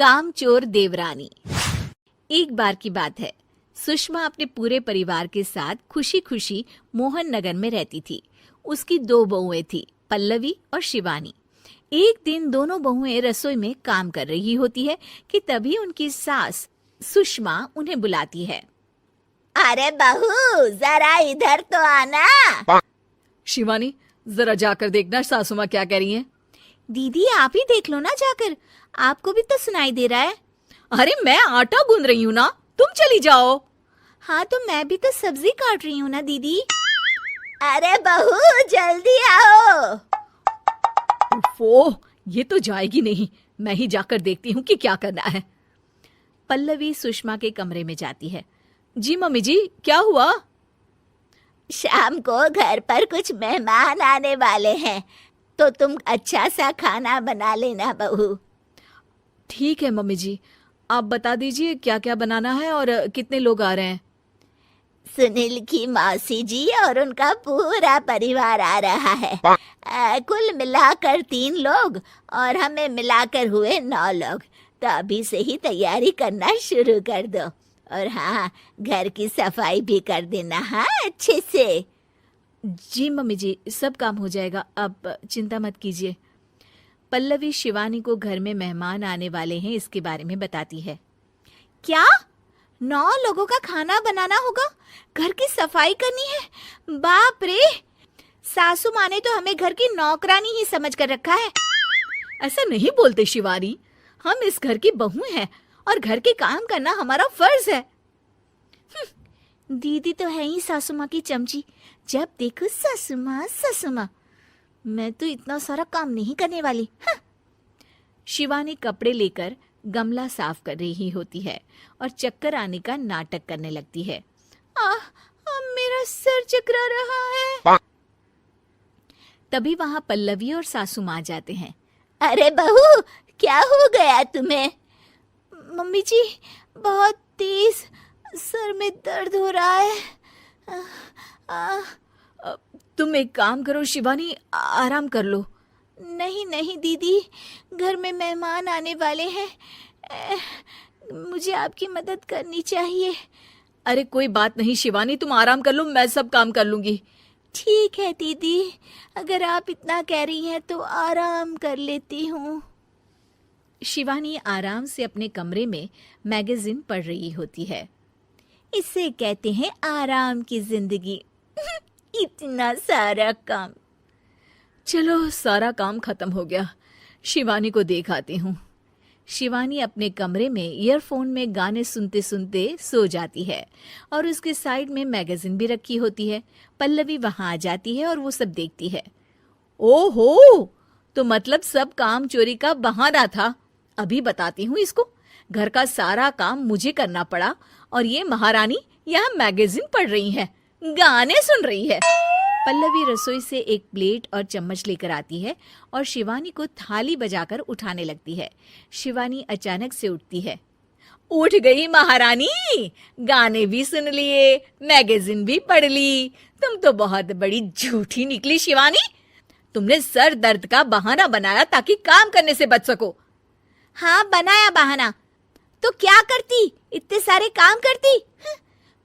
कामचोर देवरानी। एक बार की बात है, सुषमा अपने पूरे परिवार के साथ खुशी खुशी मोहन नगर में रहती थी। उसकी 2 बहुएं थी, पल्लवी और शिवानी। एक दिन दोनों बहुएं रसोई में काम कर रही होती है कि तभी उनकी सास सुषमा उन्हें बुलाती है। अरे बहू, जरा इधर तो आना। शिवानी, जरा जाकर देखना सासू माँ क्या कह रही हैं। दीदी आप ही देख लो ना जाकर, आपको भी तो सुनाई दे रहा है। अरे मैं आटा गूंद रही हूँ ना, तुम चली जाओ। हाँ तो मैं भी तो सब्जी काट रही हूँ ना दीदी। अरे बहू जल्दी आओ। ओह, ये तो जाएगी नहीं। मैं ही जाकर देखती हूँ कि क्या करना है। पल्लवी सुषमा के कमरे में जाती है। जी मम्मी जी, क्या हुआ? शाम को घर पर कुछ मेहमान आने वाले हैं, तो तुम अच्छा सा खाना बना लेना बहू। ठीक है मम्मी जी, आप बता दीजिए क्या क्या बनाना है और कितने लोग आ रहे हैं। सुनील की मौसी जी और उनका पूरा परिवार आ रहा है। कुल मिलाकर 3 लोग और हमें मिलाकर हुए 9 लोग। तो अभी से ही तैयारी करना शुरू कर दो। और हाँ, घर की सफाई भी कर देना, हाँ अच्छे से। जी मम्मी जी, सब काम हो जाएगा, आप चिंता मत कीजिए। पल्लवी शिवानी को घर में मेहमान आने वाले हैं इसके बारे में बताती है। क्या 9 लोगों का खाना बनाना होगा, घर की सफाई करनी है? बाप रे, सासू माँ ने तो हमें घर की नौकरानी ही समझ कर रखा है। ऐसा नहीं बोलते शिवानी, हम इस घर की बहू हैं और घर के काम करना हमारा फर्ज है। दीदी तो है ही सासू माँ की चमची, जब देखो सासू माँ सासू माँ। मैं तो इतना सारा काम नहीं करने वाली। शिवानी कपड़े लेकर गमला साफ कर रही होती है और चक्कर आने का नाटक करने लगती है। मेरा सर चकरा रहा है। तभी वहां पल्लवी और सासू माँ जाते हैं। अरे बहू, क्या हो गया तुम्हें? मम्मी जी, बहुत तेज सर में दर्द हो रहा है। तुम एक काम करो शिवानी, आराम कर लो। नहीं नहीं दीदी, घर में मेहमान आने वाले हैं, मुझे आपकी मदद करनी चाहिए। अरे कोई बात नहीं शिवानी, तुम आराम कर लो, मैं सब काम कर लूंगी। ठीक है दीदी, अगर आप इतना कह रही हैं तो आराम कर लेती हूँ। शिवानी आराम से अपने कमरे में मैगजीन पढ़ रही होती है। इसे कहते हैं आराम की जिंदगी। इतना सारा काम। चलो सारा काम खत्म हो गया, शिवानी को देख आती हूँ। शिवानी अपने कमरे में ईयरफोन में गाने सुनते सुनते सो जाती है और उसके साइड में मैगजीन भी रखी होती है। पल्लवी वहां आ जाती है और वो सब देखती है। ओहो, तो मतलब सब काम चोरी का बहाना था। अभी बताती हूँ इसको। घर का सारा काम मुझे करना पड़ा और ये महारानी यहाँ मैगजीन पढ़ रही है, गाने सुन रही है। पल्लवी रसोई से एक प्लेट और चम्मच लेकर आती है और शिवानी को थाली बजाकर उठाने लगती है। शिवानी अचानक से उठती है। उठ गई महारानी, गाने भी सुन लिए, मैगजीन भी पढ़ ली। तुम तो बहुत बड़ी झूठी निकली शिवानी। तुमने सर दर्द का बहाना बनाया ताकि काम करने से बच सको। हाँ बनाया बहाना, तो क्या करती, इतने सारे काम करती।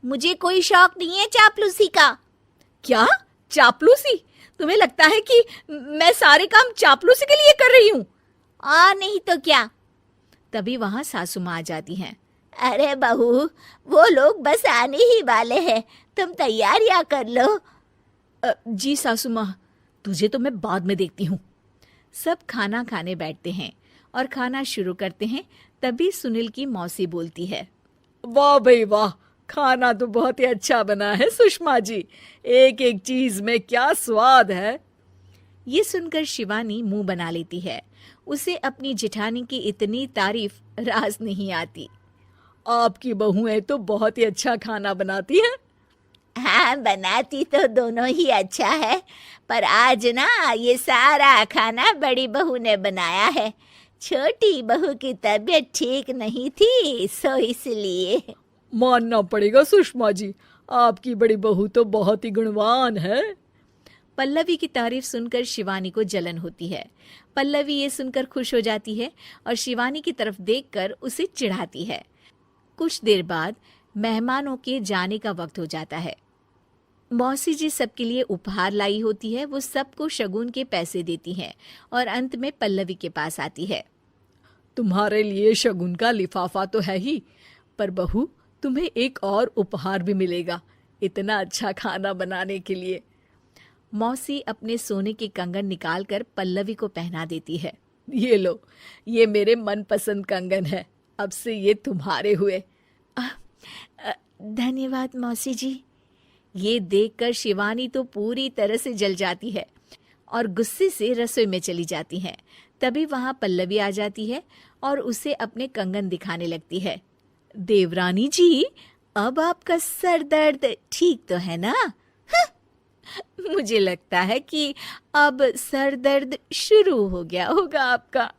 मुझे कोई शौक नहीं है चापलूसी का। क्या चापलूसी? तुम्हें लगता है कि मैं सारे काम चापलूसी के लिए कर रही हूँ? नहीं तो क्या। तभी वहां सासू माँ आ जाती हैं। अरे बहू, वो लोग बस आने ही वाले हैं, तुम तैयारियां कर लो। जी सासू माँ, तुझे तो मैं बाद में देखती हूँ। सब खाना खाने बैठते हैं और खाना शुरू करते हैं। तभी सुनील की मौसी बोलती है। वाह भाई वाह, खाना तो बहुत ही अच्छा बना है सुषमा जी, एक एक चीज में क्या स्वाद है। ये सुनकर शिवानी मुंह बना लेती है। उसे अपनी जेठानी की इतनी तारीफ रास नहीं आती। आपकी बहुएं तो बहुत ही अच्छा खाना बनाती हैं। हाँ, बनाती तो दोनों ही अच्छा है, पर आज ना ये सारा खाना बड़ी बहू ने बनाया है। छोटी बहू की तबीयत ठीक नहीं थी, सो इसलिए। मानना पड़ेगा सुषमा जी, आपकी बड़ी बहू तो बहुत ही गुणवान है। पल्लवी की तारीफ सुनकर शिवानी को जलन होती है। पल्लवी ये सुनकर खुश हो जाती है और शिवानी की तरफ देखकर उसे चिढ़ाती है। कुछ देर बाद मेहमानों के जाने का वक्त हो जाता है। मौसी जी सबके लिए उपहार लाई होती है। वो सबको शगुन के पैसे देती हैं और अंत में पल्लवी के पास आती है। तुम्हारे लिए शगुन का लिफाफा तो है ही, पर बहू तुम्हें एक और उपहार भी मिलेगा इतना अच्छा खाना बनाने के लिए। मौसी अपने सोने के कंगन निकालकर पल्लवी को पहना देती है। ये लो, ये मेरे मनपसंद कंगन है, अब से ये तुम्हारे हुए। धन्यवाद मौसी जी। ये देखकर शिवानी तो पूरी तरह से जल जाती है और गुस्से से रसोई में चली जाती है। तभी वहां पल्लवी आ जाती है और उसे अपने कंगन दिखाने लगती है। देवरानी जी, अब आपका सर दर्द ठीक तो है ना? मुझे लगता है कि अब सर दर्द शुरू हो गया होगा आपका।